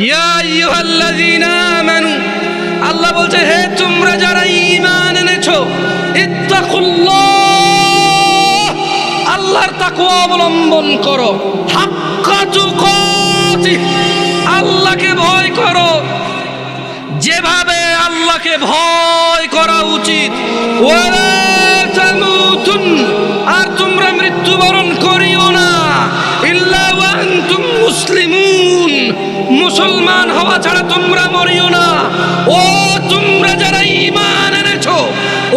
ইয়া আইয়ুহাল্লাযীনা আমানু, আল্লাহ বলছে হে তোমরা যারা ঈমান এনেছো, ইত্তাকুল্লাহ, আল্লাহর তাকওয়া অবলম্বন করো, হাক্কা তুকাতিহ, আল্লাহকে ভয় করো যেভাবে আল্লাহকে ভয় করা উচিত। ওয়ালা তামুতুন, আর তোমরা মৃত্যুবরণ করিও না, ইল্লা ওয়া আনতুম মুসলিমুন, মুসলমান হওয়া ছাড়া তোমরা মরিও না। ও তোমরা যারা ঈমান এনেছো,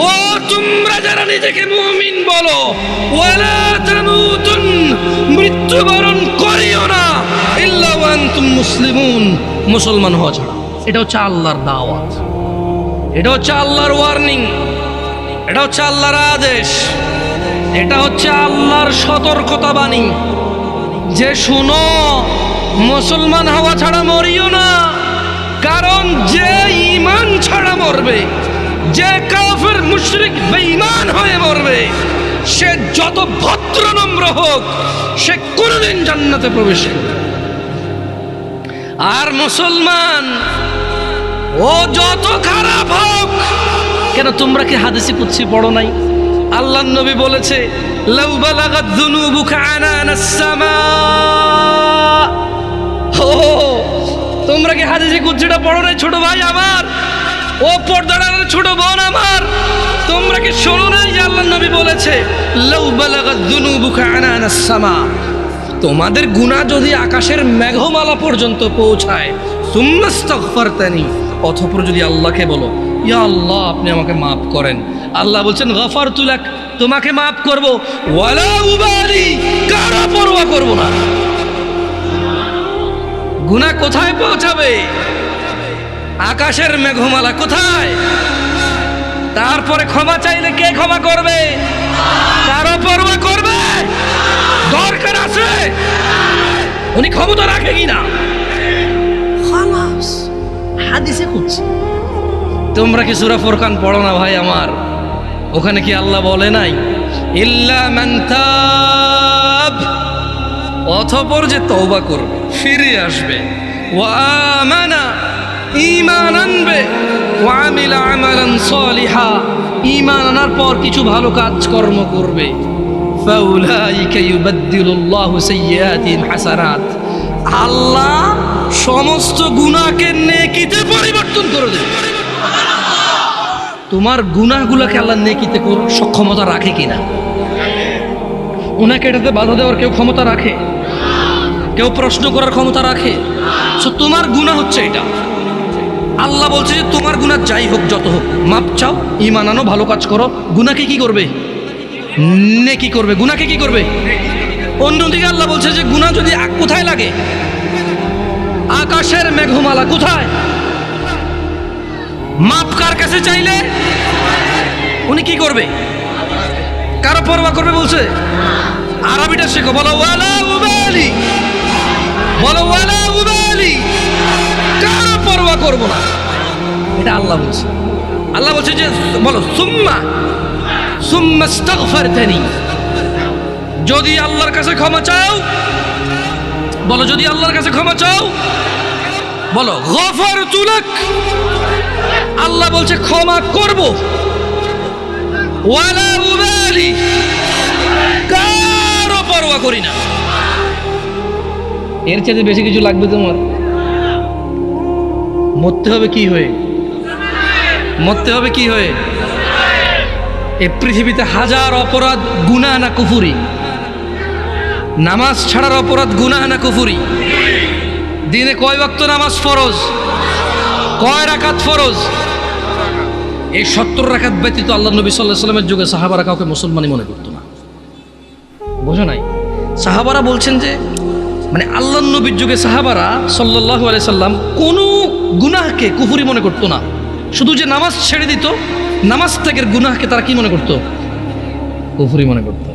ও তোমরা যারা নিজেকে মুমিন বলো, ওয়ালা তামুতুন, মৃত্যুবরণ করিও না, ইল্লা ওয়া আনতুম মুসলিমুন, মুসলমান হওয়া ছাড়া। এটা হচ্ছে আল্লাহর দাওয়াত, এটা হচ্ছে আল্লাহর ওয়ার্নিং, এটা হচ্ছে আল্লাহর আদেশ, এটা হচ্ছে আল্লাহর সতর্কতা বাণী যে শুনো, মুসলমান হওয়া ছাড়া মরিও না। কারণ যে ঈমান ছাড়া মরবে, যে কাফের মুশরিক বেঈমান হয়ে মরবে, সে যত ভদ্র নম্র হোক, সে কোনোদিন জান্নাতে প্রবেশ করবে। আর মুসলমান ও যত খারাপ হোক কেন, তোমরা কি হাদিসে কুদসি পড়ো নাই? আল্লাহর নবী বলেছে, লাউ বালাগাত যুনুবুকা আনানাস সামা। ও তোমরা কি হাদিসে কুদসিটা পড়ো নাই ছোট ভাই আমার, ও পর্দার ছোট বোন আমার, তোমরা কি শোনো নাই যে আল্লাহর নবী বলেছে, লাউ বালাগাত যুনুবুকা আনানাস সামা, তোমাদের গুনাহ যদি আকাশের মেঘমালা পর্যন্ত পৌঁছায়, সুম্মাস্তাগফারতানি, অতঃপর যদি আল্লাহকে বলো, ইয়া আল্লাহ আপনি আমাকে মাফ করেন, আল্লাহ বলছেন গফারতু লাক, তোমাকে মাফ করব, ওয়ালা উবালি, কারো পরোয়া করব না। গুনাহ কোথায় পৌঁছাবে? আকাশের মেঘমালা কোথায়? তারপরে ক্ষমা চাইলে কে ক্ষমা করবে? কারো পরোয়া করবে? দরকার আছে উনি ক্ষমতা রাখে কিনা, খালাস হাদিসে কুদসি। তোমরা কি সূরা ফুরকান পড়ো না ভাই আমার? ওখানে কি আল্লাহ বলে নাই, ইল্লা মান তাব, অতঃপর যে তওবা করবে, ফিরে আসবে, ওয়া আমানা, ঈমান আনবে, ওয়া আমিলা আমালান সালিহা, ঈমান আনার পর কিছু ভালো কাজ কর্ম করবে, ফাউলাইকা ইউবাদদিলুল্লাহু সাইয়্যাতিহিম হাসানাত, আল্লাহ সমস্ত গুনাহকে নেকিতে পরিবর্তন করে দেবে। তোমার গুনাহগুলোকে আল্লাহ নেকিতে সক্ষমতা রাখে কিনা? ওনাকে এটাতে বাধা দেওয়ার কেউ ক্ষমতা রাখে? কেউ প্রশ্ন করার ক্ষমতা রাখে? সো তোমার গুনাহ হচ্ছে এটা। আল্লাহ বলছে যে তোমার গুনাহ যাই হোক, যত হোক, মাপ চাও, ঈমান আনো, ভালো কাজ করো, গুনাহকে কি করবে? নেকি করবে। গুনাহকে কি করবে? অন্যদিকে আল্লাহ বলছে যে গুনাহ যদি কোথায় লাগে? আকাশের মেঘমালা কোথায়? মাপ কার কাছে চাইলে উনি কি করবে? কারো পরোয়া করবে বলছে? আরবিটা শেখো, বলো ওয়ালা উবালি, বলো ওয়ালা উবালি, কারো পরোয়া করব না, এটা আল্লাহ বলছে। আল্লাহ বলছে যে বলো সুম্মাস্তাগফারতানি, যদি আল্লাহর কাছে ক্ষমা চাও, বলো যদি আল্লাহর কাছে ক্ষমা চাও, বলো গফারতু লাক, আল্লাহ বলছে ক্ষমা করব, ওয়ালা উবালি, কারো পরোয়া করি না। এর চেয়ে বেশি কিছু লাগবে তোমার? মরতে হবে কি হয়ে? মরতে হবে কি হয়ে? এই পৃথিবীতে হাজার অপরাধ, গুনাহ না কুফরি? নামাজ ছাড়ার অপরাধ গুনাহ না কুফরি? দিনে কয় ওয়াক্ত নামাজ ফরজ? কয় রাকাত ফরজ? এই 70 রাকাত ব্যতীত আল্লাহ নবী সাল্লাল্লাহু আলাইহি ওয়াসাল্লামের যুগে সাহাবারা কাউকে মুসলমানই মনে করতো না। বোঝো নাই? সাহাবারা বলছেন যে মানে আল্লাহ নবীর যুগে সাহাবারা সাল্লাল্লাহু আলাইহি সাল্লাম কোনো গুনাহকে কুফরি মনে করতো না, শুধু যে নামাজ ছেড়ে দিত, নামাজ ত্যাগের গুনাহকে তারা কি মনে করতো? কুফরি মনে করতো।